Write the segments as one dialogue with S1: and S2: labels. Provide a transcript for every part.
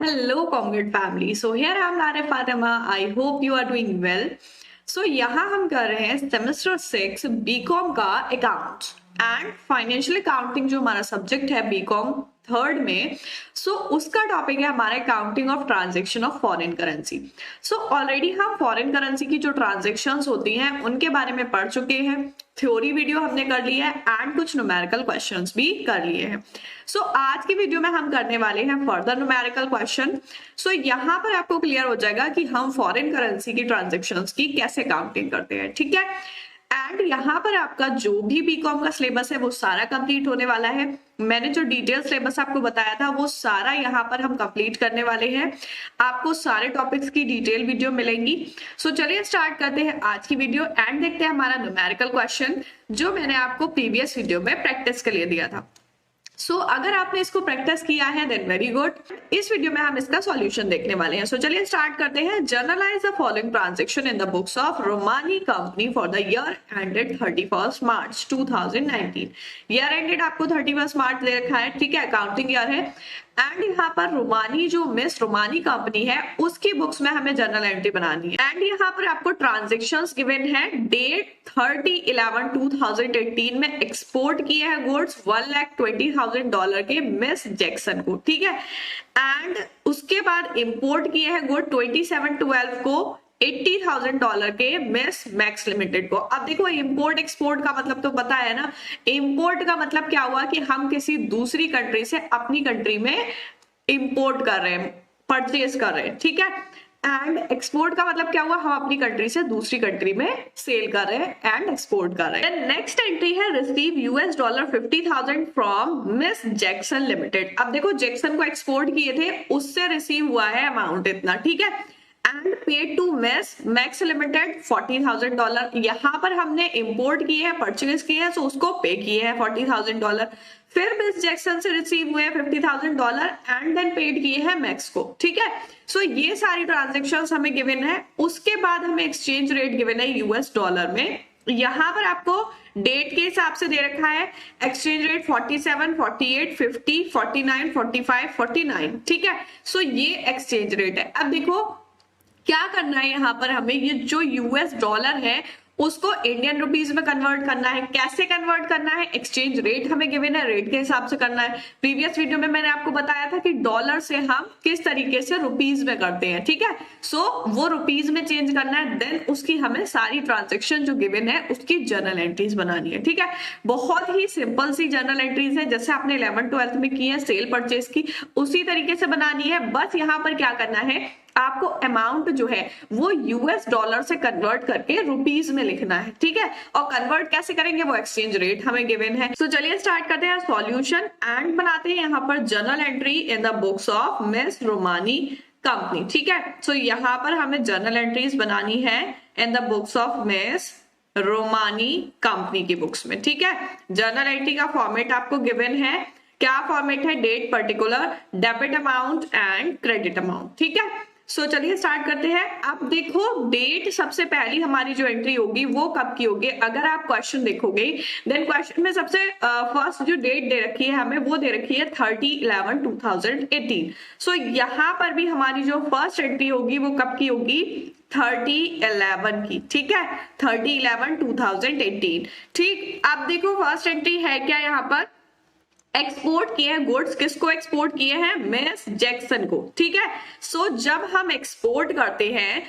S1: Hello, Congred family. So here I am Lara Fatima. I hope you are doing well. So यहाँ हम कर रहे हैं semester 6 BCom का अकाउंट एंड फाइनेंशियल अकाउंटिंग जो हमारा सब्जेक्ट है बीकॉम थर्ड में। उसका टॉपिक है हमारा accounting of transaction of foreign currency. Already हम फॉरेन करेंसी की जो ट्रांजैक्शंस होती हैं उनके बारे में पढ़ चुके हैं, थ्योरी वीडियो हमने कर ली है एंड कुछ न्यूमेरिकल क्वेश्चंस भी कर लिए हैं। आज की वीडियो में हम करने वाले हैं फर्दर न्यूमेरिकल क्वेश्चन। यहाँ पर आपको क्लियर हो जाएगा कि हम फॉरेन करेंसी की ट्रांजैक्शंस की कैसे काउंटिंग करते हैं, ठीक है। एंड यहाँ पर आपका जो भी बीकॉम का सिलेबस है वो सारा कंप्लीट होने वाला है। मैंने जो डिटेल सिलेबस आपको बताया था वो सारा यहाँ पर हम कंप्लीट करने वाले हैं। आपको सारे टॉपिक्स की डिटेल वीडियो मिलेंगी। चलिए स्टार्ट करते हैं आज की वीडियो एंड देखते हैं हमारा न्यूमेरिकल क्वेश्चन जो मैंने आपको प्रीवियस वीडियो में प्रैक्टिस के लिए दिया था। अगर आपने इसको प्रैक्टिस किया है देन वेरी गुड। इस वीडियो में हम इसका सॉल्यूशन देखने वाले हैं। चलिए स्टार्ट करते हैं। Generalized the following transaction in the books of रोमानी company for the year ended 31 March 2019। Year ended आपको 31 मार्च दे रखा है, ठीक है, अकाउंटिंग ईयर है। एंड यहाँ पर रोमानी जो मिस रोमानी कंपनी है उसकी बुक्स में हमें जर्नल एंट्री बनानी है। एंड यहाँ पर आपको ट्रांजेक्शन्स गिवन है। डेट 30/11/2018 में एक्सपोर्ट किए हैं गुड्स $1,20,000 के मिस जैक्सन को, ठीक है। एंड उसके बाद इंपोर्ट किए हैं गुड 27/12 को $80,000 के मिस मैक्स लिमिटेड को। अब देखो इंपोर्ट एक्सपोर्ट का मतलब तो पता है ना। इंपोर्ट का मतलब क्या हुआ कि हम किसी दूसरी कंट्री से अपनी कंट्री में इंपोर्ट कर रहे हैं, परचेज कर रहे हैं, ठीक है। एंड एक्सपोर्ट का मतलब क्या हुआ, हम अपनी कंट्री से दूसरी कंट्री में सेल कर रहे हैं एंड एक्सपोर्ट कर रहे हैं। नेक्स्ट एंट्री है receive $50,000 from miss Jackson limited. अब देखो जैक्सन को एक्सपोर्ट किए थे, उससे रिसीव हुआ है अमाउंट इतना, ठीक है। And paid to Max limited $40,000। यहाँ पर हमने इंपोर्ट किए हैं, परचेज किए हैं, उसको पे किए हैं $40,000। फिर मिस जैक्सन से रिसीव हुए $50,000 एंड देन पेड किए हैं मैक्स को, ठीक है। ये सारी ट्रांजेक्शन्स हमें गिवन है। उसके बाद हमें एक्सचेंज रेट गिवन है US डॉलर में। यहाँ पर आपको डेट के हिसाब से दे रखा है एक्सचेंज रेट 47, 48, 50, 49, 45, 49, ठीक है। ये एक्सचेंज रेट है। अब देखो क्या करना है, यहाँ पर हमें ये जो US डॉलर है उसको इंडियन रुपीज में कन्वर्ट करना है। कैसे कन्वर्ट करना है, एक्सचेंज रेट हमें गिवन है, रेट के हिसाब से करना है। प्रीवियस वीडियो में मैंने आपको बताया था कि डॉलर से हम किस तरीके से रुपीज में करते हैं, ठीक है। वो रुपीज में चेंज करना है, देन उसकी हमें सारी ट्रांजेक्शन जो गिवन है उसकी जर्नल एंट्रीज बनानी है, ठीक है। बहुत ही सिंपल सी जर्नल एंट्रीज है, जैसे आपने 11th-12th में की है सेल परचेज की, उसी तरीके से बनानी है। बस यहाँ पर क्या करना है, आपको अमाउंट जो है वो US डॉलर से कन्वर्ट करके रुपीज में लिखना है, ठीक है। और कन्वर्ट कैसे करेंगे, वो एक्सचेंज रेट हमें गिवन है। चलिए स्टार्ट करते हैं सॉल्यूशन एंड बनाते हैं यहाँ पर journal entry in the books of Miss Romani company, ठीक है। यहाँ पर हमें जर्नल एंट्रीज बनानी है in the books of Miss Romani company की बुक्स में, ठीक है। जर्नल एंट्री का फॉर्मेट आपको गिवन है। क्या फॉर्मेट है, date particular, debit amount and credit amount, ठीक है। चलिए स्टार्ट करते हैं। अब देखो डेट सबसे पहली हमारी जो एंट्री होगी वो कब की होगी, अगर आप क्वेश्चन देखोगे देन क्वेश्चन में सबसे फर्स्ट जो डेट दे रखी है हमें वो दे रखी है 30/11/2018। यहाँ पर भी हमारी जो फर्स्ट एंट्री होगी वो कब की होगी, 30/11 की, ठीक है, 30/11/2018, ठीक। अब देखो फर्स्ट एंट्री है क्या, यहाँ पर एक्सपोर्ट किए हैं गुड्स, किसको एक्सपोर्ट किए हैं, मिस जैक्सन को, ठीक है। जब हम एक्सपोर्ट करते हैं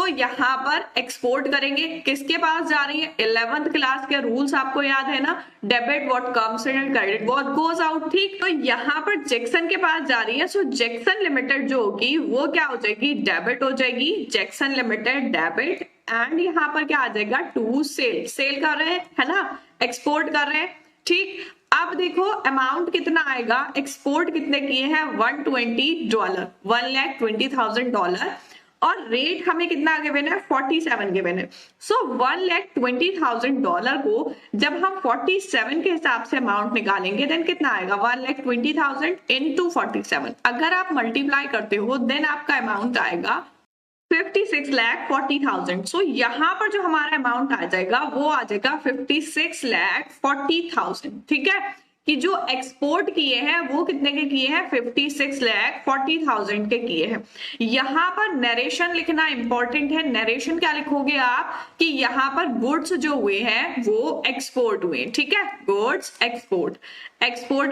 S1: यहाँ पर एक्सपोर्ट करेंगे, किसके पास जा रही है, 11th क्लास के रूल्स आपको याद है ना, debit what comes in and credit what goes out, ठीक। यहाँ पर जैक्सन के पास जा रही है। जैक्सन लिमिटेड जो होगी वो क्या हो जाएगी, डेबिट हो जाएगी, जैक्सन लिमिटेड डेबिट। एंड यहाँ पर क्या आ जाएगा, टू सेल, सेल कर रहे हैं, है ना, एक्सपोर्ट कर रहे हैं, ठीक। अब देखो अमाउंट कितना आएगा, एक्सपोर्ट कितने किए हैं, $120, $1,20,000 और रेट हमें कितना गिवन है, 47 गिवन है। $1,20,000 को जब हम 47 के हिसाब से अमाउंट निकालेंगे देन कितना आएगा, 1,20,000 into 47। अगर आप मल्टीप्लाई करते हो देन आपका अमाउंट आएगा 56,40,000। यहाँ पर जो हमारा अमाउंट आ जाएगा वो आ जाएगा 56,40,000, ठीक है। कि जो एक्सपोर्ट किए हैं वो कितने के किए हैं, 56,40,000 के किए हैं। यहाँ पर नरेशन लिखना इंपॉर्टेंट है। नरेशन क्या लिखोगे आप कि यहाँ पर गुड्स जो हुए हैं वो एक्सपोर्ट हुए, ठीक है, गुड्स एक्सपोर्ट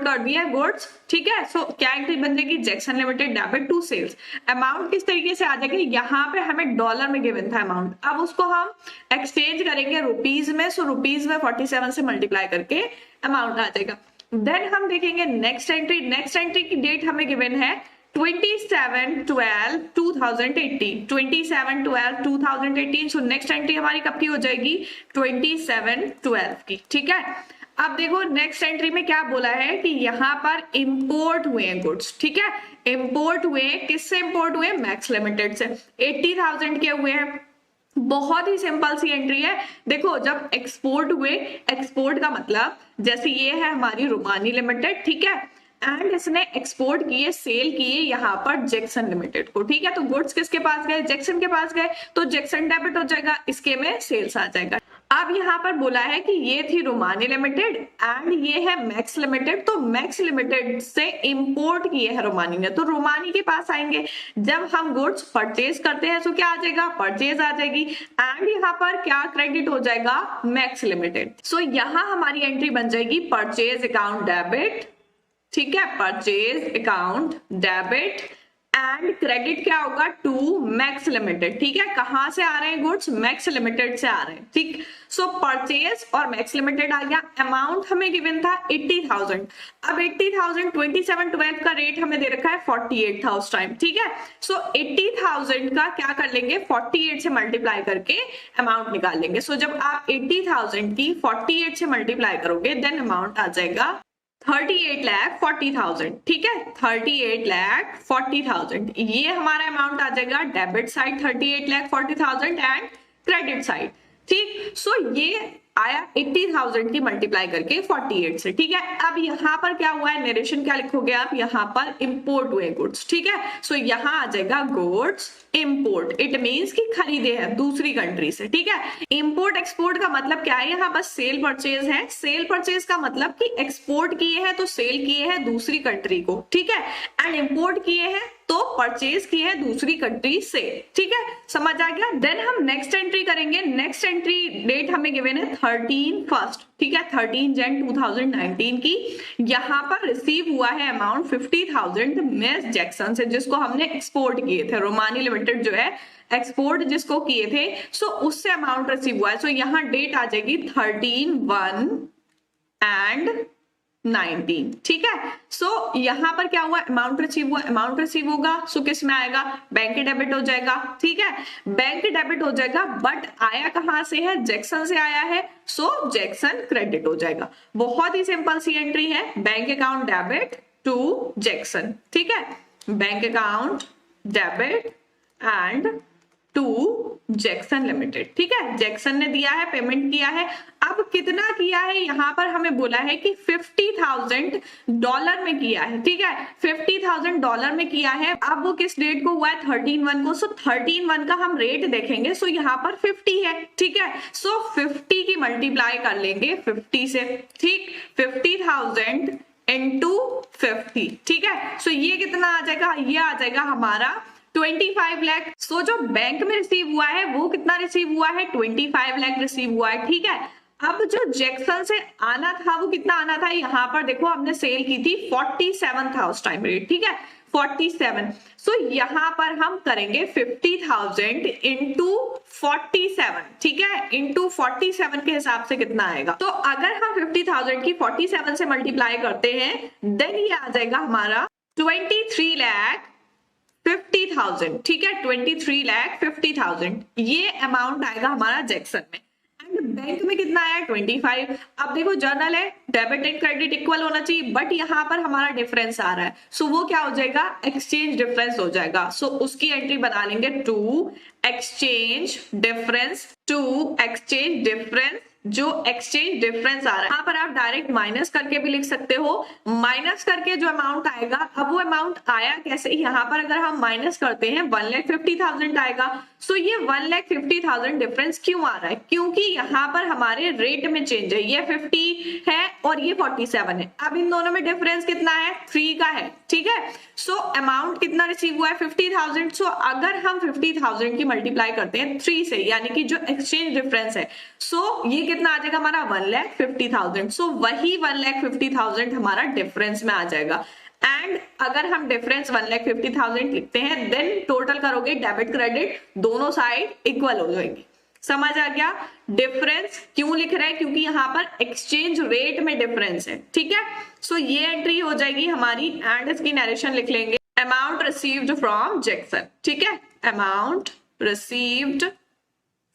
S1: कर दिया गुड्स, ठीक है। सो क्या एंट्री बन जाएगी, Jackson limited debit to sales. Amount किस तरीके से आ जाएगा, यहाँ पे हमें डॉलर में गिवन था अमाउंट, अब उसको हम एक्सचेंज करेंगे रुपीज में। सो रुपीज में 47 से मल्टीप्लाई करके अमाउंट आ जाएगा। देन हम देखेंगे नेक्स्ट एंट्री। नेक्स्ट एंट्री की डेट हमें गिवन है 27/12/2018, 27/12/2018। सो नेक्स्ट एंट्री हमारी कब की हो जाएगी, 27/12 की, ठीक है। अब देखो नेक्स्ट एंट्री में क्या बोला है कि यहाँ पर इंपोर्ट हुए हैं गुड्स, ठीक है, इंपोर्ट हुए हैं, किससे इंपोर्ट हुए, मैक्स लिमिटेड से, 80,000 के हुए हैं। बहुत ही सिंपल सी एंट्री है। देखो जब एक्सपोर्ट हुए, एक्सपोर्ट का मतलब जैसे ये है हमारी रोमानी लिमिटेड, ठीक है, एंड इसने एक्सपोर्ट किए, सेल किए यहाँ पर जैक्सन लिमिटेड को, ठीक है। तो गुड्स किसके पास गए, जैक्सन के पास गए, तो जैक्सन डेबिट हो जाएगा, इसके में सेल्स आ जाएगा। अब यहाँ पर बोला है कि ये थी रोमानी लिमिटेड एंड ये है मैक्स लिमिटेड, तो मैक्स लिमिटेड से इंपोर्ट किए है रोमानी ने, तो रोमानी के पास आएंगे। जब हम गुड्स परचेज करते हैं तो क्या आ जाएगा, परचेज आ जाएगी, एंड यहाँ पर क्या क्रेडिट हो जाएगा, मैक्स लिमिटेड। सो यहाँ हमारी एंट्री बन जाएगी परचेज अकाउंट डेबिट, ठीक है, purchase account debit and credit क्या होगा, टू मैक्स लिमिटेड, ठीक है। कहां से आ रहे हैं गुड्स, मैक्स लिमिटेड से आ रहे हैं, ठीक। सो परचेज और मैक्स लिमिटेड आ गया। अमाउंट हमें गिवन था 80,000। अब 80,000 27/12 का रेट हमें दे रखा है 48 था उस टाइम, ठीक है। सो 80,000 का क्या कर लेंगे, 48 से मल्टीप्लाई करके अमाउंट निकाल लेंगे। सो जब आप 80,000 की 48 से मल्टीप्लाई करोगे देन अमाउंट आ जाएगा 38,40,000, ठीक है, 38,40,000। ये हमारा अमाउंट आ जाएगा debit side 38,40,000 and credit side, ठीक। सो ये आया 80,000 की मल्टीप्लाई करके 48 से, ठीक है। अब यहाँ पर क्या हुआ है, नरेशन क्या लिखोगे आप, यहाँ पर इंपोर्ट हुए गुड्स, ठीक है। सो यहाँ आ जाएगा गुड्स इंपोर्ट, इट मींस कि खरीदे हैं दूसरी कंट्री से, ठीक है। इंपोर्ट एक्सपोर्ट का मतलब क्या है, यहाँ बस सेल परचेज है। सेल परचेज का मतलब कि एक्सपोर्ट किए हैं तो सेल किए हैं दूसरी कंट्री को, ठीक है, एंड इंपोर्ट किए हैं तो परचेज किए हैं दूसरी कंट्री से, ठीक है, समझ आ गया। देन हम नेक्स्ट एंट्री करेंगे। नेक्स्ट एंट्री डेट हमें गिवन है 13/1, ठीक है, 13 Jan 2019 की। यहाँ पर रिसीव हुआ है अमाउंट 50,000 मिस जैक्सन से, जिसको हमने एक्सपोर्ट किए थे, रोमानी लिमिटेड जो है एक्सपोर्ट जिसको किए थे, सो उससे अमाउंट रिसीव हुआ है। सो यहाँ डेट आ जाएगी 13/1/19, ठीक है। सो यहाँ पर क्या हुआ, अमाउंट रिसीव हुआ, अमाउंट रिसीव होगा, सो किस में आएगा, बैंक डेबिट हो जाएगा, ठीक है, बैंक डेबिट हो जाएगा, बट आया कहां से है, जैक्सन से आया है, सो जैक्सन क्रेडिट हो जाएगा। बहुत ही सिंपल सी एंट्री है, bank account debit to Jackson, ठीक है, bank account debit and to Jackson limited, ठीक है। जैक्सन ने दिया है, पेमेंट किया है। अब कितना किया है, यहाँ पर हमें बोला है कि $50,000 में किया है, ठीक है, $50,000 में किया है। अब वो किस डेट को हुआ है, 13/1 को। सो 13/1 का हम रेट देखेंगे, सो यहाँ पर 50 है, ठीक है। सो 50 की मल्टीप्लाई कर लेंगे 50 से, ठीक, 50,000 इंटू 50, ठीक है। सो ये कितना आ जाएगा, ये आ जाएगा हमारा 25 लाख। सो जो बैंक में रिसीव हुआ है वो कितना रिसीव हुआ है, 25 लाख रिसीव हुआ है, ठीक है। अब जो जैक्सन से आना था वो कितना आना था, यहाँ पर देखो हमने सेल की थी 47 था उस टाइम रेट, ठीक है, 47। सो यहाँ पर हम करेंगे 50,000 इंटू 47, ठीक है, इंटू 47 के हिसाब से कितना आएगा। तो अगर हम 50,000 की 47 से मल्टीप्लाई करते हैं देन ये आ जाएगा हमारा 23,50,000, ठीक है, 23,50,000 ये अमाउंट आएगा हमारा जैक्सन में। एंड बैंक में कितना आया, 25। अब देखो जर्नल है, डेबिट एंड क्रेडिट इक्वल होना चाहिए, बट यहाँ पर हमारा डिफरेंस आ रहा है, सो वो क्या हो जाएगा, एक्सचेंज डिफरेंस हो जाएगा। सो उसकी एंट्री बना लेंगे टू एक्सचेंज डिफरेंस जो एक्सचेंज डिफरेंस आ रहा है, यहाँ पर आप डायरेक्ट माइनस करके भी लिख सकते हो। माइनस करके जो अमाउंट आएगा, अब वो अमाउंट आया कैसे, यहाँ पर अगर हम माइनस करते हैं 1,50,000 आएगा। सो ये 1,50,000 डिफरेंस क्यों आ रहा है, क्योंकि यहाँ पर हमारे रेट में चेंज है, ये 50 है और ये 47 है। अब इन दोनों में डिफरेंस कितना है, 3 का है, ठीक है। सो अमाउंट कितना रिसीव हुआ है, 50,000। सो अगर हम 50,000 की मल्टीप्लाई करते हैं 3 से, यानी कि जो एक्सचेंज डिफरेंस है, सो ये कितना आ जाएगा हमारा 1,50,000। सो वही 1,50,000 हमारा डिफरेंस में आ जाएगा। एंड अगर हम डिफरेंस 1,50,000 लिखते हैं, देन टोटल करोगे डेबिट क्रेडिट, दोनों साइड इक्वल हो जाएंगी। समझ आ गया। डिफरेंस क्यों लिख रहे हैं, क्योंकि यहाँ पर एक्सचेंज रेट में डिफरेंस है, ठीक है। सो ये एंट्री हो जाएगी हमारी, एंड इसकी नरेशन लिख लेंगे, अमाउंट रिसीव्ड फ्रॉम जैक्सन, ठीक है, अमाउंट रिसीव्ड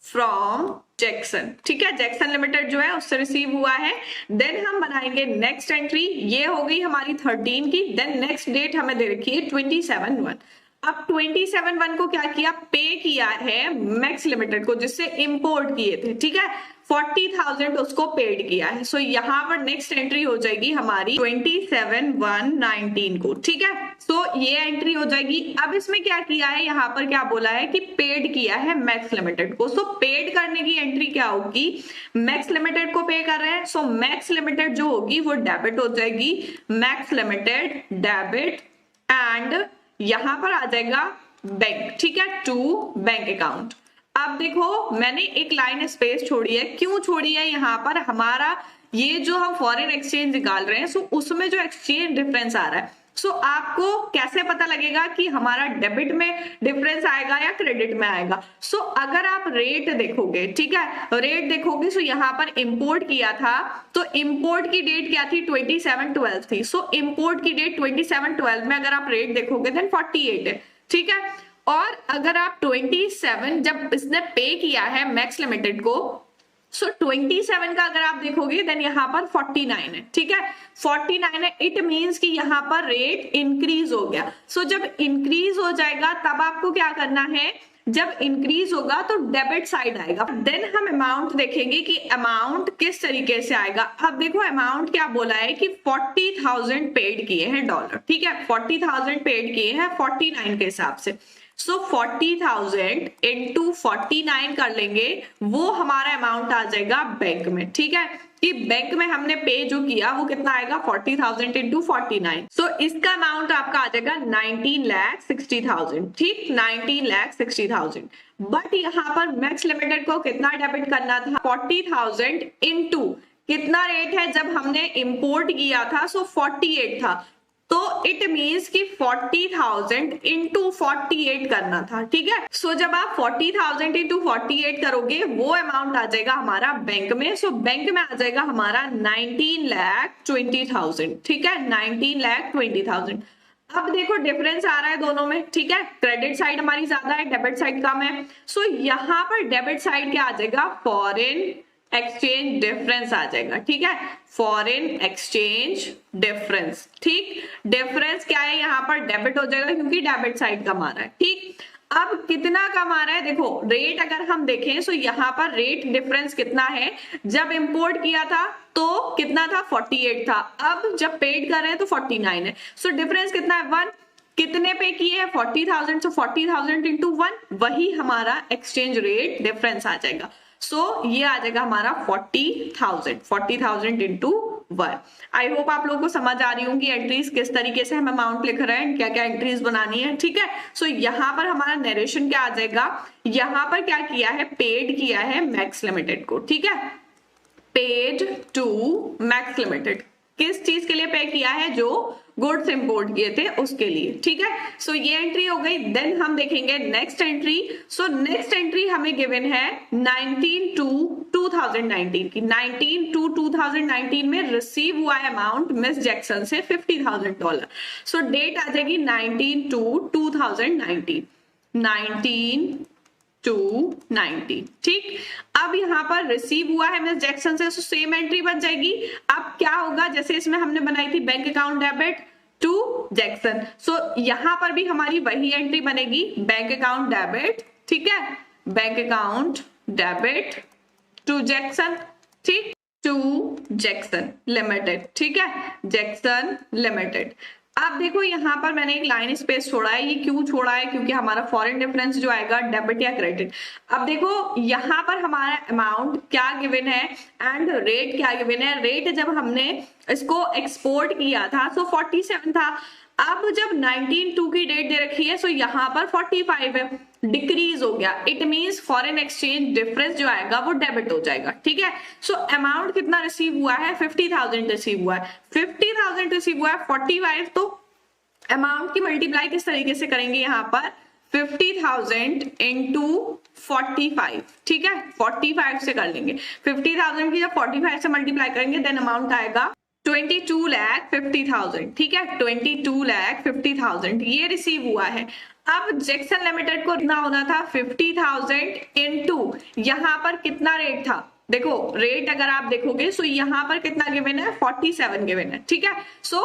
S1: फ्रॉम जैक्सन, ठीक है, जैक्सन लिमिटेड जो है उससे रिसीव हुआ है। देन हम बनाएंगे नेक्स्ट एंट्री, ये हो गई हमारी 13 की। देन नेक्स्ट डेट हमें दे रखी है 27/1। अब 27/1 को क्या किया, पे किया है मैक्स लिमिटेड को, जिससे इंपोर्ट किए थे, ठीक है, 40,000 उसको पेड किया है। सो यहाँ पर नेक्स्ट एंट्री हो जाएगी हमारी 27/1/19 को, ठीक है। सो ये एंट्री हो जाएगी। अब इसमें क्या किया है, यहाँ पर क्या बोला है कि पेड किया है मैक्स लिमिटेड को। सो पेड करने की एंट्री क्या होगी, मैक्स लिमिटेड को पे कर रहे हैं, सो मैक्स लिमिटेड जो होगी वो डेबिट हो जाएगी, मैक्स लिमिटेड डेबिट, एंड यहां पर आ जाएगा बैंक, ठीक है, टू बैंक अकाउंट। अब देखो मैंने एक लाइन स्पेस छोड़ी है, क्यों छोड़ी है, यहाँ पर हमारा ये जो हम फॉरेन एक्सचेंज निकाल रहे हैं, सो उसमें जो एक्सचेंज डिफरेंस आ रहा है, सो आपको कैसे पता लगेगा कि हमारा डेबिट में डिफरेंस आएगा या क्रेडिट में आएगा। सो अगर आप रेट देखोगे, ठीक है, रेट देखोगे, सो यहाँ पर इंपोर्ट किया था, तो इंपोर्ट की डेट क्या थी, 27/12 थी। सो इंपोर्ट की डेट 27/12 में अगर आप रेट देखोगे देन 48 है, ठीक है। और अगर आप 27 जब इसने पे किया है मैक्स लिमिटेड को, सो 27 का अगर आप देखोगे देन यहाँ पर 49 है, ठीक है, 49 है। इट मींस कि यहाँ पर रेट इंक्रीज हो गया। सो जब इंक्रीज हो जाएगा तब आपको क्या करना है, जब इंक्रीज होगा तो डेबिट साइड आएगा। देन हम अमाउंट देखेंगे कि अमाउंट किस तरीके से आएगा। अब देखो अमाउंट क्या बोला है कि 40,000 पेड किए हैं डॉलर, ठीक है, 40,000 पेड किए हैं 49 के हिसाब से। सो 40,000 इंटू 49 कर लेंगे, वो हमारा अमाउंट आ जाएगा बैंक में, ठीक है, कि बैंक में हमने पे जो किया वो कितना आएगा, 40,000 इंटू 49। सो इसका अमाउंट आपका आ जाएगा 19,60,000, ठीक, 19,60,000। बट यहाँ पर मैक्स लिमिटेड को कितना डेबिट करना था, 40,000 इंटू कितना रेट है, जब हमने इंपोर्ट किया था सो 48 था, तो इट मीन्स कि 40,000 इंटू 48 करना था, ठीक है। सो जब आप 40,000 इंटू 48 करोगे वो अमाउंट आ जाएगा हमारा बैंक में। सो बैंक में आ जाएगा हमारा 19,20,000, ठीक है, 19,20,000। अब देखो डिफरेंस आ रहा है दोनों में, ठीक है, क्रेडिट साइड हमारी ज्यादा है, डेबिट साइड कम है। सो यहाँ पर डेबिट साइड क्या आ जाएगा, फॉरेन एक्सचेंज डिफरेंस आ जाएगा, ठीक है, फॉरेन एक्सचेंज डिफरेंस, ठीक, डिफरेंस क्या है यहाँ पर डेबिट हो जाएगा क्योंकि डेबिट साइड कम आ रहा है, ठीक। अब कितना कम आ रहा है, देखो रेट अगर हम देखें सो यहाँ पर रेट डिफरेंस कितना है, जब इंपोर्ट किया था तो कितना था, 48 था, अब जब पेड कर रहे हैं तो 49 है। सो डिफरेंस कितना है, 1। कितने पे किए हैं, 40,000, सो 40,000 इंटू 1, वही हमारा एक्सचेंज रेट डिफरेंस आ जाएगा। सो ये आ जाएगा हमारा 40,000 इंटू 1। आई होप आप लोगों को समझ आ रही होंगी एंट्रीज किस तरीके से हम अमाउंट लिख रहे हैं, क्या क्या एंट्रीज बनानी है, ठीक है। सो यहाँ पर हमारा नरेशन क्या आ जाएगा, यहाँ पर क्या किया है, पेड किया है मैक्स लिमिटेड को, ठीक है, पेड टू मैक्स लिमिटेड, किस चीज के लिए पे किया है, जो गुड्स इंपोर्ट किए थे उसके लिए, ठीक है। सो ये एंट्री हो गई। देन हम देखेंगे next entry. So next entry हमें गिवन है 19 टू 2019 की, 19 टू 2019 में रिसीव हुआ है अमाउंट मिस जैक्सन से $50,000। सो डेट आ जाएगी 19 टू 2019, 19 टू 90, ठीक। अब यहाँ पर रिसीव हुआ है मिस जैक्सन से, सेम एंट्री बन जाएगी। अब क्या होगा, जैसे इसमें हमने बनाई थी bank account debit to Jackson, so यहाँ पर भी हमारी वही एंट्री बनेगी, बैंक अकाउंट डेबिट, ठीक है, bank account debit to Jackson, ठीक, टू जैक्सन लिमिटेड, ठीक है, जैक्सन लिमिटेड। अब देखो यहाँ पर मैंने एक लाइन स्पेस छोड़ा है, ये क्यों छोड़ा है, क्योंकि हमारा फॉरेन डिफरेंस जो आएगा डेबिट या क्रेडिट। अब देखो यहाँ पर हमारा अमाउंट क्या गिवन है एंड रेट क्या गिवन है। रेट जब हमने इसको एक्सपोर्ट किया था सो 47 था, अब जब 19/2 की डेट दे रखी है सो यहाँ पर 45 है, डिक्रीज हो गया। It means foreign exchange difference जो आएगा वो डेबिट हो जाएगा, ठीक है। सो अमाउंट कितना रिसीव हुआ है, 50,000 रिसीव हुआ है, 50,000 रिसीव हुआ है 45, तो अमाउंट की मल्टीप्लाई किस तरीके से करेंगे यहाँ पर, 50,000 इंटू 45, ठीक है, 45 से कर लेंगे। 50,000 की जब 45 से मल्टीप्लाई करेंगे देन अमाउंट आएगा 22,50,000, ठीक है, 22,50,000 ये रिसीव हुआ है। अब जैक्सन लिमिटेड को कितना होना था, 50,000 इंटू यहाँ पर कितना रेट था, देखो रेट अगर आप देखोगे सो यहाँ पर कितना गिवन है, 47 गिवन है, ठीक है। सो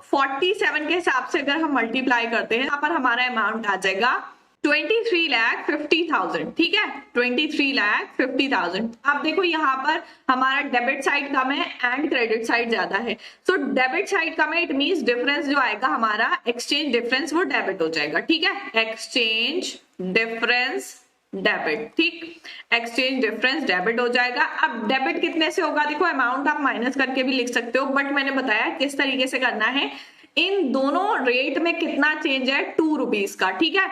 S1: 47 के हिसाब से अगर हम मल्टीप्लाई करते हैं यहाँ पर हमारा अमाउंट आ जाएगा 23,50,000, ठीक है, 23,50,000। अब देखो यहाँ पर हमारा डेबिट साइड कम है एंड क्रेडिट साइड ज्यादा है। सो डेबिट साइड कम है, इट मींस डिफरेंस जो आएगा हमारा एक्सचेंज डिफरेंस वो डेबिट हो जाएगा, ठीक है, एक्सचेंज डिफरेंस डेबिट, ठीक, एक्सचेंज डिफरेंस डेबिट हो जाएगा। अब डेबिट कितने से होगा, देखो अमाउंट आप माइनस करके भी लिख सकते हो, बट मैंने बताया किस तरीके से करना है। इन दोनों रेट में कितना चेंज है, 2 रुपीज का, ठीक है।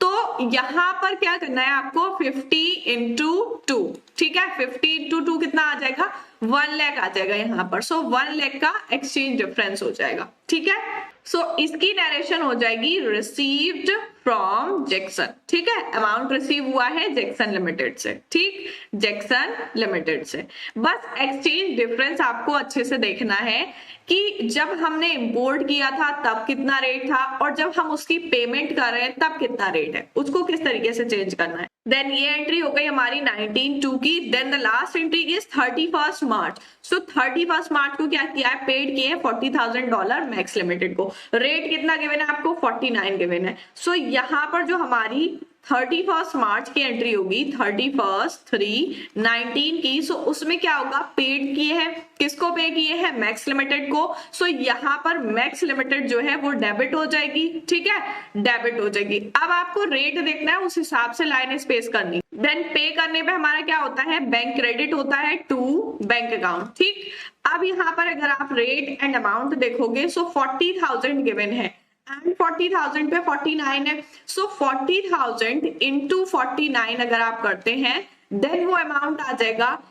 S1: तो यहां पर क्या करना है आपको, 50 इंटू 2, ठीक है, 50 इंटू 2 कितना आ जाएगा, 1 लाख आ जाएगा यहाँ पर। सो 1 लाख का एक्सचेंज डिफरेंस हो जाएगा, ठीक है। सो इसकी नरेशन हो जाएगी रिसीव्ड फ्रॉम जैक्सन, ठीक है, अमाउंट रिसीव हुआ है जैक्सन लिमिटेड से, ठीक, जैक्सन लिमिटेड से। बस एक्सचेंज डिफरेंस आपको अच्छे से देखना है कि जब हमने इंपोर्ट किया था तब कितना रेट था और जब हम उसकी पेमेंट कर रहे हैं तब कितना रेट है, उसको किस तरीके से चेंज करना है। देन ये एंट्री हो गई हमारी 19/2 की। Then the last entry is 31 March. So 31 मार्च को क्या किया है, पेड किए हैं $40,000 मैक्स लिमिटेड को। रेट कितना गिवन है आपको, 49 गिवन है। सो यहाँ पर जो हमारी 31 मार्च की एंट्री होगी, 31/3/19 की। सो उसमें क्या होगा, पेड किए हैं, किसको पे किए हैं, मैक्स लिमिटेड को। सो यहाँ पर मैक्स लिमिटेड जो है वो डेबिट हो जाएगी, ठीक है, डेबिट हो जाएगी। अब आपको रेट देखना है, उस हिसाब से लाइन स्पेस करनी। देन पे करने पे हमारा क्या होता है, बैंक क्रेडिट होता है टू बैंक अकाउंट, ठीक। अब यहाँ पर अगर आप रेट एंड अमाउंट देखोगे सो 40,000 गिवन है एंड 40,000 पे 49 है। सो 40,000 इंटू 49 अगर आप करते हैं देन वो अमाउंट आ जाएगा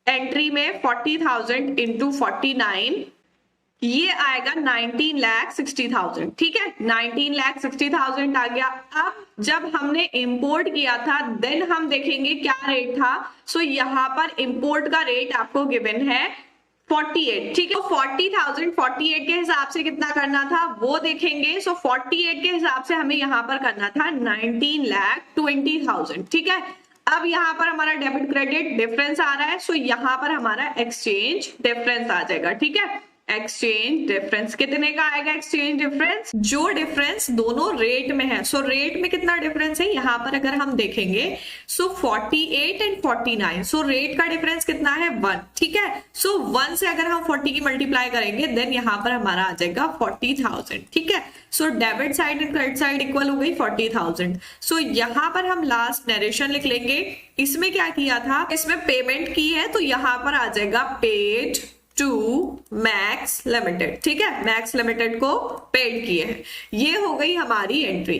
S1: एंट्री में 40,000 इंटू 49, ये आएगा 19,60,000, ठीक है, 19,60,000 आ गया। अब जब हमने इंपोर्ट किया था देन हम देखेंगे क्या रेट था। सो यहाँ पर इंपोर्ट का रेट आपको गिवन है 48, ठीक है। तो 40,000 48 के हिसाब से कितना करना था वो देखेंगे। सो 48 के हिसाब से हमें यहाँ पर करना था 19,20,000, ठीक है। अब यहाँ पर हमारा डेबिट क्रेडिट डिफरेंस आ रहा है। सो यहाँ पर हमारा एक्सचेंज डिफरेंस आ जाएगा, ठीक है, एक्सचेंज डिफरेंस कितने का आएगा, एक्सचेंज डिफरेंस जो डिफरेंस दोनों रेट में है। सो रेट में कितना डिफरेंस है यहाँ पर अगर हम देखेंगे सो 48 एंड 49। सो रेट का डिफरेंस कितना है 1, ठीक है। सो 1 से अगर हम 40 की मल्टीप्लाई करेंगे देन यहाँ पर हमारा आ जाएगा 40,000, ठीक है। So debit side and credit side equal हो गई 40,000। सो यहाँ पर हम लास्ट नरेशन लिख लेंगे। इसमें क्या किया था, इसमें पेमेंट की है तो यहाँ पर आ जाएगा पेड टू मैक्स लिमिटेड, ठीक है, मैक्स लिमिटेड को पेड किए हैं। ये हो गई हमारी एंट्री।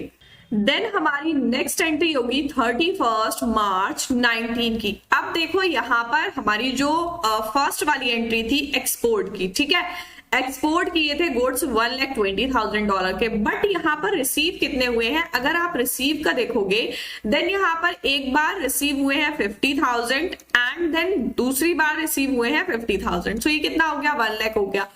S1: देन हमारी नेक्स्ट एंट्री होगी 31 मार्च 19 की। अब देखो यहाँ पर हमारी जो फर्स्ट वाली एंट्री थी एक्सपोर्ट की, ठीक है, एक्सपोर्ट किए थे गुड्स $1,20,000 के, बट यहाँ पर रिसीव कितने हुए हैं, अगर आप रिसीव का देखोगे देन यहाँ पर एक बार रिसीव हुए हैं 50,000 एंड देन दूसरी बार रिसीव हुए हैं 50,000। सो ये कितना हो गया, 1 लाख हो गया।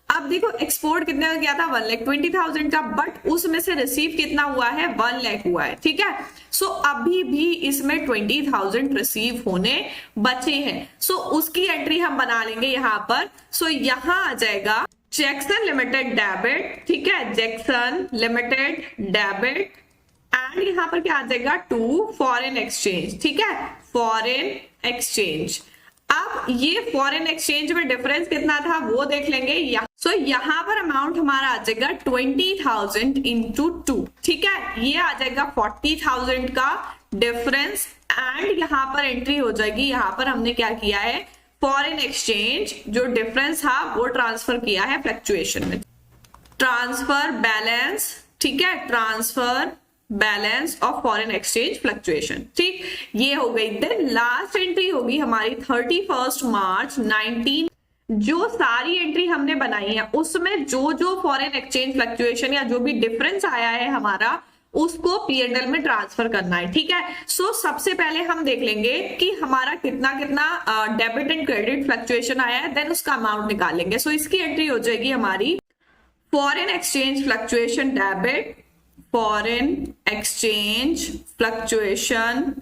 S1: अब देखो एक्सपोर्ट कितने का गया था, 1,20,000 का, बट उसमें से रिसीव कितना हुआ है, 1 लाख हुआ है, ठीक है। सो अभी भी इसमें 20,000 रिसीव होने बचे हैं। सो उसकी एंट्री हम बना लेंगे यहाँ पर। सो यहाँ आ जाएगा जैक्सन लिमिटेड डेबिट, ठीक है, जैक्सन लिमिटेड डेबिट एंड यहाँ पर क्या आ जाएगा टू फॉरेन एक्सचेंज, ठीक है, फॉरेन एक्सचेंज। अब ये फॉरेन एक्सचेंज में डिफरेंस कितना था वो देख लेंगे। यहाँ पर अमाउंट हमारा आ जाएगा 20,000 इंटू 2, ठीक है, ये आ जाएगा 40,000 का डिफरेंस। एंड यहाँ पर एंट्री हो जाएगी, यहाँ पर हमने क्या किया है, फॉरेन एक्सचेंज जो डिफरेंस था वो ट्रांसफर किया है फ्लक्चुएशन में, ट्रांसफर बैलेंस, ठीक है, transfer balance of foreign exchange fluctuation, ठीक, ये हो गई। देन लास्ट एंट्री होगी हमारी 31 मार्च 19। जो सारी एंट्री हमने बनाई है उसमें जो जो फॉरेन एक्सचेंज फ्लक्चुएशन या जो भी डिफरेंस आया है हमारा उसको P&L में ट्रांसफर करना है, ठीक है। सो सबसे पहले हम देख लेंगे कि हमारा कितना कितना डेबिट एंड क्रेडिट फ्लक्चुएशन आया है, देन उसका अमाउंट निकालेंगे। सो इसकी एंट्री हो जाएगी हमारी foreign exchange fluctuation debit, foreign exchange fluctuation,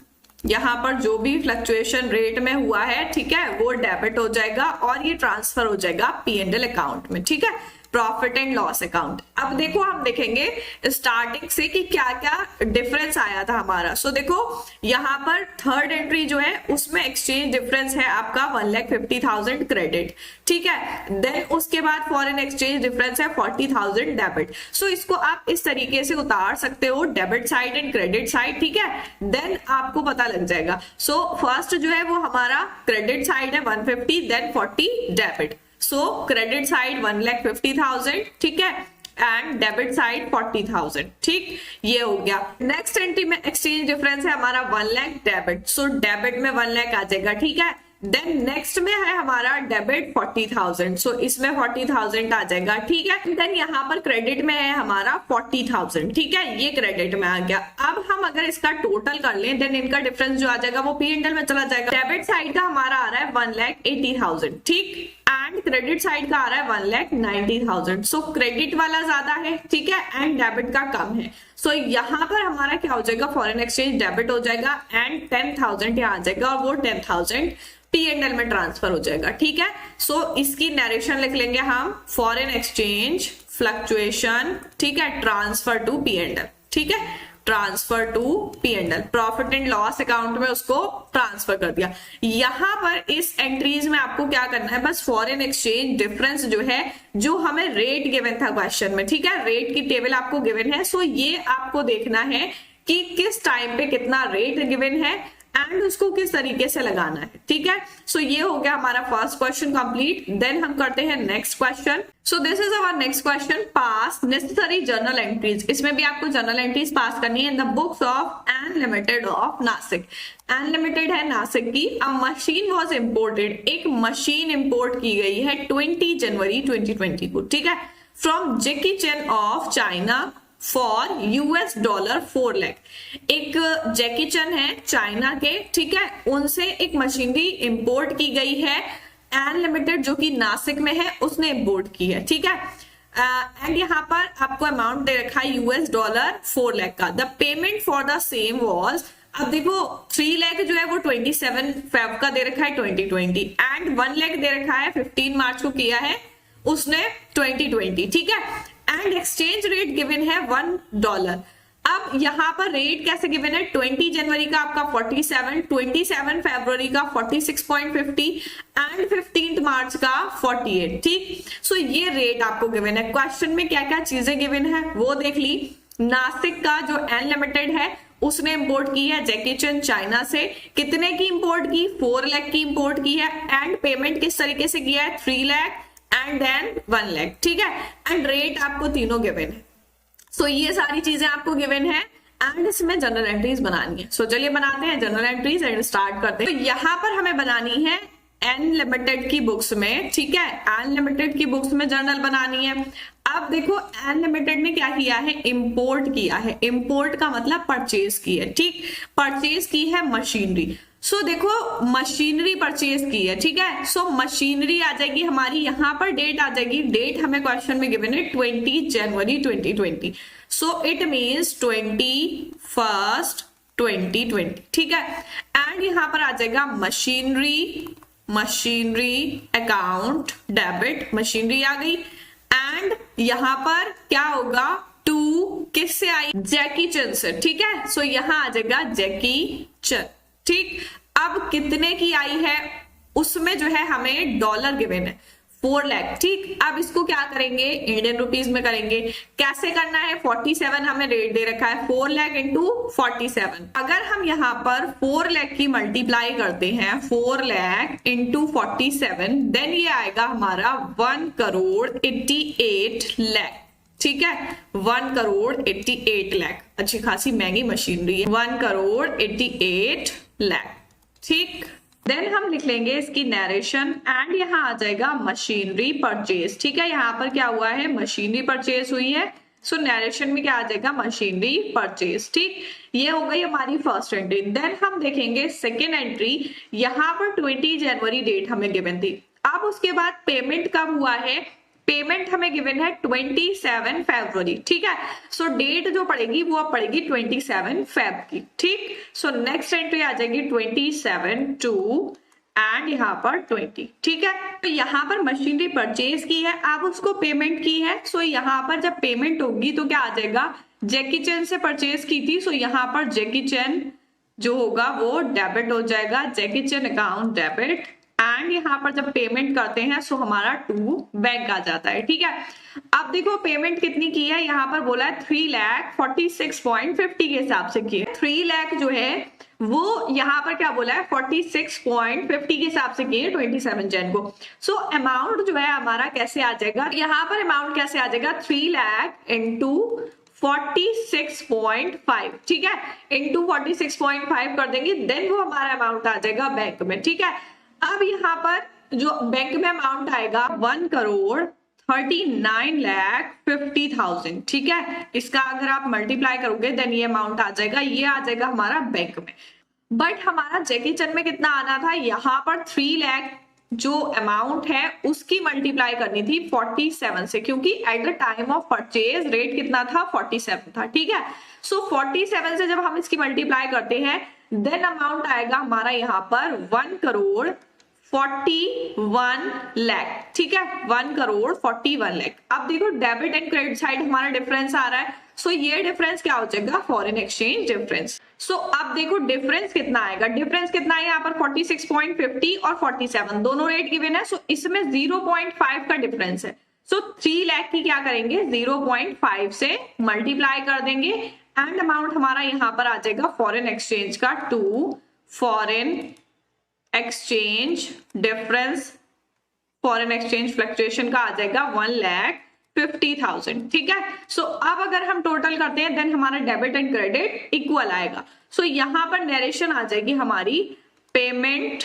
S1: यहाँ पर जो भी फ्लक्चुएशन रेट में हुआ है, ठीक है, वो डेबिट हो जाएगा और ये ट्रांसफर हो जाएगा P&L अकाउंट में, ठीक है, प्रॉफिट एंड लॉस अकाउंट। अब देखो हम देखेंगे स्टार्टिंग से कि क्या क्या डिफरेंस आया था हमारा। सो देखो यहाँ पर थर्ड एंट्री जो है उसमें एक्सचेंज डिफरेंस है आपका 1,50,000 क्रेडिट, ठीक है। देन उसके बाद फॉरेन एक्सचेंज डिफरेंस है 40,000 डेबिट। सो इसको आप इस तरीके से उतार सकते हो, debit side and credit side, ठीक है, देन आपको पता लग जाएगा। सो फर्स्ट जो है वो हमारा क्रेडिट साइड है 150, then 40 debit. So credit side 1,50,000, ठीक है, एंड डेबिट साइड 40,000, ठीक, ये हो गया। नेक्स्ट एंट्री में एक्सचेंज डिफरेंस है हमारा 1 लाख डेबिट। सो डेबिट में 1 लाख आ जाएगा, ठीक है। देन नेक्स्ट में है हमारा डेबिट 40,000, सो इसमें 40,000 आ जाएगा, ठीक है। देन यहाँ पर क्रेडिट में है हमारा 40,000, ठीक है, ये क्रेडिट में आ गया। अब हम अगर इसका टोटल कर लें देन इनका डिफरेंस जो आ जाएगा वो P&L में चला जाएगा। डेबिट साइड का हमारा आ रहा है 1,80,000, ठीक, एंड क्रेडिट साइड का आ रहा है 1,90,000। सो क्रेडिट वाला ज्यादा है, ठीक है, एंड डेबिट का कम है। सो यहाँ पर हमारा क्या हो जाएगा, फॉरेन एक्सचेंज डेबिट हो जाएगा एंड 10,000 यहाँ आ जाएगा और वो 10,000 P&L में ट्रांसफर हो जाएगा, ठीक है। सो इसकी नरेशन लिख लेंगे हम, फॉरेन एक्सचेंज फ्लक्चुएशन, ठीक है, ट्रांसफर टू P&L, ठीक है, transfer to P&L, profit and loss account में उसको ट्रांसफर कर दिया। यहां पर इस एंट्रीज में आपको क्या करना है, बस फॉरेन एक्सचेंज डिफरेंस जो है, जो हमें रेट गिवन था क्वेश्चन में, ठीक है, रेट की टेबल आपको गिवन है। सो ये आपको देखना है कि किस टाइम पे कितना रेट गिवन है एंड उसको किस तरीके से लगाना है, ठीक है। सो ये हो गया हमारा फर्स्ट क्वेश्चन कंप्लीट। देन हम करते हैं next question. So this is our next question, pass necessary journal entries. इसमें भी आपको जर्नल एंट्रीज पास करनी है in the books of N limited of Nasik. N limited है नासिक की। अ मशीन वॉज इम्पोर्टेड, एक मशीन इंपोर्ट की गई है 20 जनवरी 2020 को, ठीक है, from Jackie Chan of China for $4 lakh. एक जैकी चेन है चाइना के, ठीक है, उनसे एक मशीनरी इंपोर्ट की गई है, एन लिमिटेड जो कि नासिक में है उसने इंपोर्ट की है, ठीक है। एंड यहाँ पर आपको अमाउंट दे रखा है $4 लाख का। The payment for the same was, अब देखो 3 लाख जो है वो 27 फेब का दे रखा है 2020 एंड 1 लाख दे रखा है 15 मार्च को किया है उसने 2020, ठीक है। एंड एक्सचेंज रेट गिवन है $1। अब यहाँ पर रेट कैसे गिवन है, 20 जनवरी का आपका 47, 27 फरवरी का 46.50 एंड 15 मार्च का 48, ठीक। सो ये रेट आपको गिवन है। क्वेश्चन में क्या क्या चीजें गिवन है वो देख ली। नासिक का जो एन लिमिटेड है उसने इंपोर्ट की है जैकी चेन चाइना से, कितने की इंपोर्ट की, 4 लाख की इंपोर्ट की है एंड पेमेंट किस तरीके से किया है, 3 लाख एंड देन 1 लाख, ठीक है, एंड रेट आपको तीनों गिवन है। सो ये सारी चीजें आपको गिवन है एंड इसमें जनरल एंट्रीज बनानी है। सो चलिए बनाते हैं जनरल एंट्रीज एंड स्टार्ट करते हैं। तो यहाँ पर हमें बनानी है एन लिमिटेड की बुक्स में, ठीक है, एन लिमिटेड की बुक्स में जर्नल बनानी है। अब देखो एन लिमिटेड ने क्या किया है, इंपोर्ट किया है। इंपोर्ट का मतलब परचेज की है, ठीक, परचेज की है मशीनरी। सो देखो मशीनरी परचेज की है, ठीक है। सो मशीनरी आ जाएगी हमारी, यहाँ पर डेट आ जाएगी, डेट हमें क्वेश्चन में गिवन है 20 जनवरी 2020। सो इट मीन्स 21 2020, ठीक है। एंड यहाँ पर आ जाएगा मशीनरी अकाउंट डेबिट, मशीनरी आ गई। एंड यहाँ पर क्या होगा, टू किससे आई, जैकी चेन से, ठीक है। सो यहाँ आ जाएगा जैकी चेन, ठीक। अब कितने की आई है उसमें जो है हमें डॉलर गिवन है 4 लाख। ठीक, अब इसको क्या करेंगे, इंडियन रुपीज में करेंगे। कैसे करना है, 47 हमें रेट दे रखा है, 4 लाख इंटू 47। अगर हम यहाँ पर 4 लाख की मल्टीप्लाई करते हैं 4 लाख इंटू 47, देन ये आएगा हमारा 1 करोड़ 88 लाख। ठीक है, 1 करोड़ 88 लाख। अच्छी खासी महंगी मशीनरी है, 1 करोड़ 88 लाख। ठीक, देन हम लिख लेंगे इसकी नरेशन एंड यहाँ आ जाएगा मशीनरी परचेज। ठीक है, यहाँ पर क्या हुआ है, मशीनरी परचेज हुई है, सो नरेशन में क्या आ जाएगा, मशीनरी परचेज। ठीक, ये हो गई हमारी फर्स्ट एंट्री। देन हम देखेंगे सेकेंड एंट्री, यहाँ पर 20 जनवरी डेट हमें गिवन थी। अब उसके बाद पेमेंट कब हुआ है, पेमेंट हमें गिवन है 27 फरवरी। ठीक है, सो डेट जो पड़ेगी वो अब पड़ेगी 27 फेब की। ठीक, सो नेक्स्ट एंट्री आ जाएगी 27 टू एंड यहाँ पर 20। ठीक है, तो यहाँ पर मशीनरी परचेज की है, अब उसको पेमेंट की है, सो यहाँ पर जब पेमेंट होगी तो क्या आ जाएगा, जैकी चैन से परचेज की थी, सो यहाँ पर जैकी चैन जो होगा वो डेबिट हो जाएगा, जैकी चैन अकाउंट डेबिट। एंड यहाँ पर जब पेमेंट करते हैं सो हमारा टू बैंक आ जाता है। ठीक है, अब देखो पेमेंट कितनी की है, यहाँ पर बोला है 3,46.50 के हिसाब से की है। 3 लाख जो है वो यहाँ पर क्या बोला है 46.50 के हिसाब से की है 27 जन को। सो अमाउंट जो है हमारा कैसे आ जाएगा, यहाँ पर अमाउंट कैसे आ जाएगा, 3 लाख इंटू 46.5। ठीक है, इंटू 46.5 कर देंगे, देन वो हमारा अमाउंट आ जाएगा बैंक में। ठीक है, अब यहाँ पर जो बैंक में अमाउंट आएगा 1 करोड़ 39,50,000। ठीक है, इसका अगर आप मल्टीप्लाई करोगे देन ये अमाउंट आ जाएगा, ये आ जाएगा हमारा बैंक में। बट हमारा जैकी चैन में कितना आना था, यहाँ पर 3 लाख जो अमाउंट है उसकी मल्टीप्लाई करनी थी 47 से, क्योंकि eight the time of purchase rate कितना था, 47 था। ठीक है, सो 47 से जब हम इसकी मल्टीप्लाई करते हैं देन अमाउंट आएगा हमारा यहाँ पर 1 करोड़ 41 लाख। ठीक है, 1 करोड़ 41 लाख। अब देखो डेबिट एंड क्रेडिट साइड हमारा डिफरेंस आ रहा है, सो ये डिफरेंस क्या हो जाएगा, फॉरेन एक्सचेंज डिफरेंस। सो अब देखो डिफरेंस कितना आएगा, डिफरेंस कितना है यहाँ पर 46.50 और 47 दोनों रेट गिवन है, सो इसमें 0.5 का डिफरेंस है। सो 3 लाख की क्या करेंगे, 0.5 से मल्टीप्लाई कर देंगे एंड अमाउंट हमारा यहाँ पर आ जाएगा फॉरेन एक्सचेंज का 2 foreign exchange difference, foreign exchange fluctuation का आ जाएगा 1,50,000। ठीक है, सो अब अगर हम टोटल करते हैं देन हमारा डेबिट एंड क्रेडिट इक्वल आएगा। सो यहाँ पर नरेशन आ जाएगी हमारी पेमेंट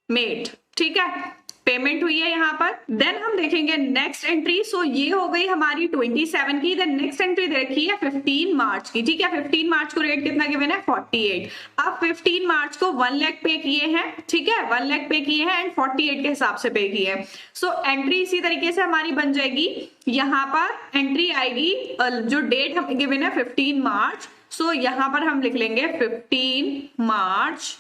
S1: मेड। ठीक है, पेमेंट हुई है यहाँ पर। देन हम देखेंगे नेक्स्ट एंट्री, सो ये हो गई हमारी 27 की। देन नेक्स्ट एंट्री दे रखी है 15 मार्च की। ठीक है, 15 मार्च को रेट कितना गिवन है, 48। अब 15 मार्च को 1 लाख पे किए हैं। ठीक है, 1 लाख पे किए हैं एंड 48 के हिसाब से पे किए हैं। सो एंट्री इसी तरीके से हमारी बन जाएगी, यहाँ पर एंट्री आएगी जो डेट हमें गिवन है 15 मार्च, सो यहाँ पर हम लिख लेंगे 15 मार्च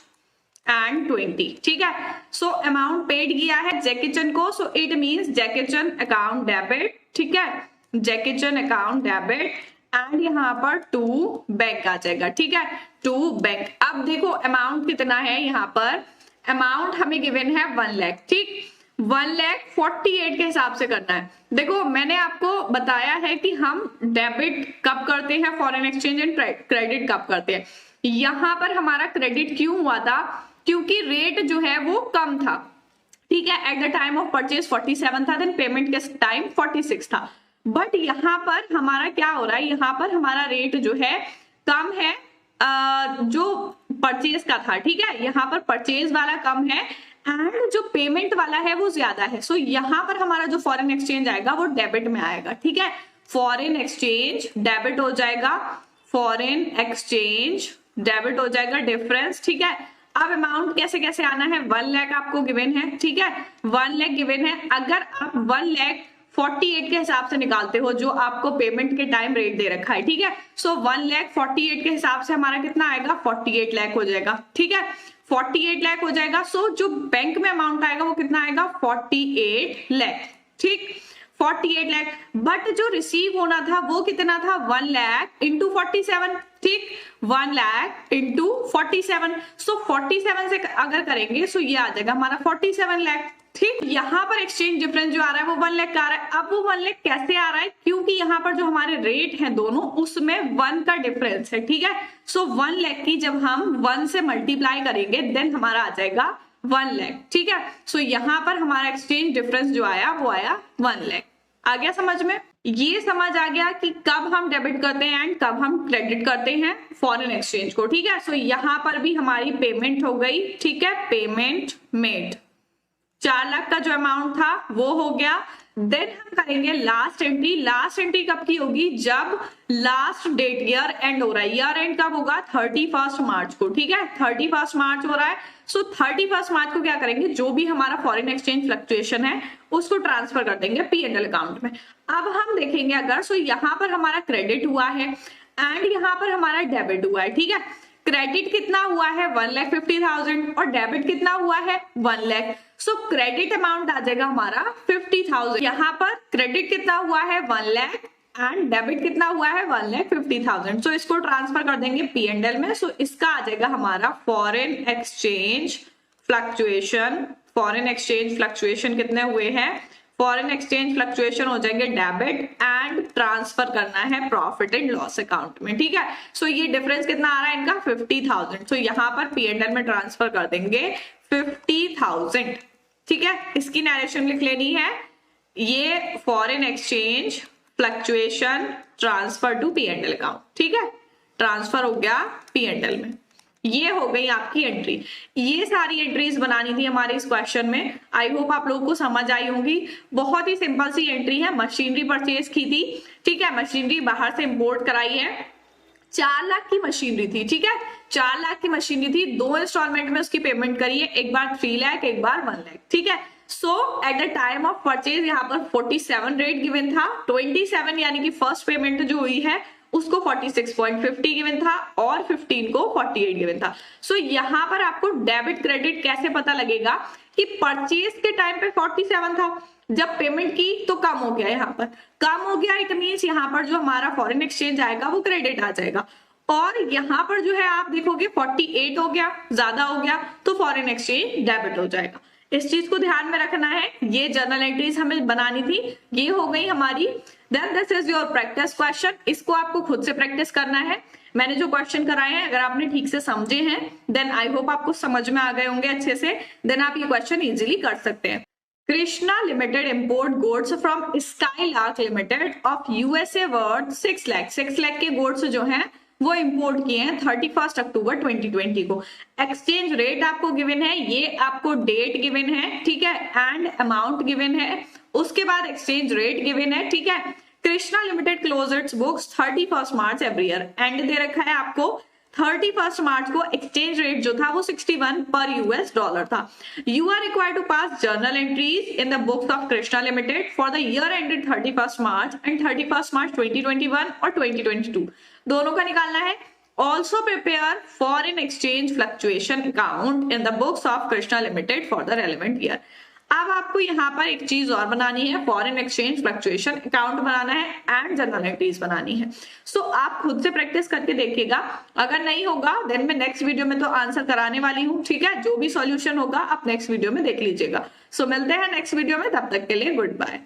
S1: एंड 20। ठीक है, सो अमाउंट पेड किया है जैकी चैन को, so it means Jackie chain account debit. ठीक है, जैकी चैन अकाउंट डेबिट एंड यहाँ पर टू बैंक आ जाएगा। ठीक है, टू बैंक। अब देखो अमाउंट कितना है, यहाँ पर अमाउंट हमें गिवन है 1 लाख। ठीक, 1,48,000 के हिसाब से करना है। देखो मैंने आपको बताया है कि हम डेबिट कब करते हैं फॉरेन एक्सचेंज एंड क्रेडिट कब करते हैं। यहाँ पर हमारा क्रेडिट क्यों हुआ था, क्योंकि रेट जो है वो कम था। ठीक है, eight the time of purchase 47 था, देन पेमेंट के टाइम 46 था। बट यहाँ पर हमारा क्या हो रहा है, यहाँ पर हमारा रेट जो है कम है जो परचेज का था। ठीक है, यहाँ पर परचेज वाला कम है एंड जो पेमेंट वाला है वो ज्यादा है। सो यहाँ पर हमारा जो फॉरेन एक्सचेंज आएगा वो डेबिट में आएगा। ठीक है, फॉरेन एक्सचेंज डेबिट हो जाएगा, फॉरेन एक्सचेंज डेबिट हो जाएगा डिफरेंस। ठीक है, अब अमाउंट कैसे कैसे आना है, 1 लाख आपको गिवन है। ठीक है, 1 लाख गिवन है, अगर आप 1,48,000 के हिसाब से निकालते हो जो आपको पेमेंट के टाइम रेट दे रखा है। ठीक है, सो 1,48,000 के हिसाब से हमारा कितना आएगा, 48 लाख हो जाएगा। ठीक है, 48 लाख हो जाएगा। सो जो बैंक में अमाउंट आएगा वो कितना आएगा, 48 लाख। ठीक, 48 लाख, बट जो रिसीव होना था वो कितना था 1 लाख इंटू 47, ठीक, 1 लाख इंटू 47, सो 47 से अगर करेंगे सो ये आ जाएगा हमारा 47 लाख, ठीक। यहाँ पर एक्सचेंज डिफरेंस जो आ रहा है वो 1 लाख का आ रहा है। अब वो 1 लाख कैसे आ रहा है, क्योंकि यहाँ पर जो हमारे रेट हैं दोनों उसमें 1 का डिफरेंस है, ठीक है। सो 1 लाख की जब हम 1 से मल्टीप्लाई करेंगे देन हमारा आ जाएगा 1 लाख, ठीक है। सो यहाँ पर हमारा एक्सचेंज डिफरेंस जो आया वो आया 1 लाख। आ गया समझ में? ये समझ आ गया कि कब हम डेबिट करते हैं एंड कब हम क्रेडिट करते हैं फॉरेन एक्सचेंज को, ठीक है। सो यहाँ पर भी हमारी पेमेंट हो गई, ठीक है, पेमेंट मेड, 4 लाख का जो अमाउंट था वो हो गया। देन हम करेंगे लास्ट एंट्री। लास्ट एंट्री कब की होगी, जब लास्ट डेट ईयर एंड हो रहा है। ईयर एंड कब होगा, 31 मार्च को, ठीक है, 31 मार्च हो रहा है। सो 31 मार्च को क्या करेंगे, जो भी हमारा फॉरेन एक्सचेंज फ्लक्चुएशन है उसको ट्रांसफर कर देंगे P&L अकाउंट में। अब हम देखेंगे अगर, सो यहाँ पर हमारा क्रेडिट हुआ है एंड यहाँ पर हमारा डेबिट हुआ है, ठीक है। क्रेडिट कितना हुआ है 1,50,000 और डेबिट कितना हुआ है 1 लाख। सो क्रेडिट अमाउंट आ जाएगा हमारा 50,000। यहाँ पर क्रेडिट कितना हुआ है 1 लाख एंड डेबिट कितना हुआ है 1,50,000। सो इसको ट्रांसफर कर देंगे P&L में। सो इसका आ जाएगा हमारा foreign exchange fluctuation. Foreign exchange fluctuation कितने हुए हैं, फॉरेन एक्सचेंज फ्लक्चुएशन हो जाएंगे डेबिट एंड ट्रांसफर करना है प्रॉफिट एंड लॉस अकाउंट में, ठीक है। सो ये डिफरेंस कितना आ रहा है इनका 50,000। सो यहाँ पर P&L में ट्रांसफर कर देंगे 50,000, ठीक है। इसकी नरेशन लिख लेनी है, ये foreign exchange fluctuation transfer to P&L account, ठीक है, ट्रांसफर हो गया P&L में। ये हो गई आपकी एंट्री। ये सारी एंट्रीज बनानी थी हमारे इस क्वेश्चन में। आई होप आप लोगों को समझ आई होंगी। बहुत ही सिंपल सी एंट्री है। मशीनरी परचेज की थी, ठीक है, मशीनरी बाहर से इंपोर्ट कराई है। 4 लाख की मशीनरी थी, ठीक है, 4 लाख की मशीनरी थी। 2 इंस्टॉलमेंट में उसकी पेमेंट करी है, एक बार 3 लाख, एक बार 1 लाख, ठीक है। So at the time of purchase यहाँ पर 47 रेट गिवन था, 27 यानी कि फर्स्ट पेमेंट जो हुई है उसको 46.50 गिवन था और 15 को 48 गिवन था। सो यहाँ पर आपको डेबिट क्रेडिट कैसे पता लगेगा कि परचेज के टाइम पे 47 था, जब पेमेंट की तो कम हो गया, यहाँ पर कम हो गया, इट मीन्स यहाँ पर जो हमारा फॉरेन एक्सचेंज आएगा वो क्रेडिट आ जाएगा। और यहाँ पर जो है आप देखोगे 48 हो गया, ज्यादा हो गया, तो फॉरेन एक्सचेंज डेबिट हो जाएगा। इस चीज को ध्यान में रखना है। ये जर्नल एंट्रीज हमें बनानी थी, ये हो गई हमारी। Then this is your practice question. इसको आपको खुद से प्रैक्टिस करना है। मैंने जो क्वेश्चन कराए हैं अगर आपने ठीक से समझे हैं देन आई होप आपको समझ में आ गए होंगे अच्छे से। देन आप ये क्वेश्चन इजीली कर सकते हैं। Krishna limited import goods from skylark limited of USA worth 6 lakh. 6 lakh के गुड्स जो हैं वो इंपोर्ट किए हैं 31 अक्टूबर 2020 को। एक्सचेंज रेट आपको गिवन है, ये आपको डेट गिवन है, ठीक है, एंड अमाउंट गिवन है, उसके बाद एक्सचेंज रेट गिवन है, ठीक है। Krishna limited close it's books 31 March every year. And they रखा है आपको 31 मार्च को। एक्सचेंज रेट जो था वो 61 पर यूएस डॉलर था। You are required to pass journal entries in the books of Krishna limited for the year ended 31 March and 31 March 2021 और 2022, दोनों का निकालना है। Also prepare foreign exchange fluctuation account in the books of Krishna limited for the relevant year. अब आपको यहाँ पर एक चीज और बनानी है, फॉरेन एक्सचेंज फ्लक्चुएशन अकाउंट बनाना है एंड जर्नल एंट्रीज बनानी है। सो आप खुद से प्रैक्टिस करके देखिएगा। अगर नहीं होगा देन मैं नेक्स्ट वीडियो में तो आंसर कराने वाली हूँ, ठीक है। जो भी सॉल्यूशन होगा आप नेक्स्ट वीडियो में देख लीजिएगा। सो मिलते हैं नेक्स्ट वीडियो में, तब तक के लिए गुड बाय।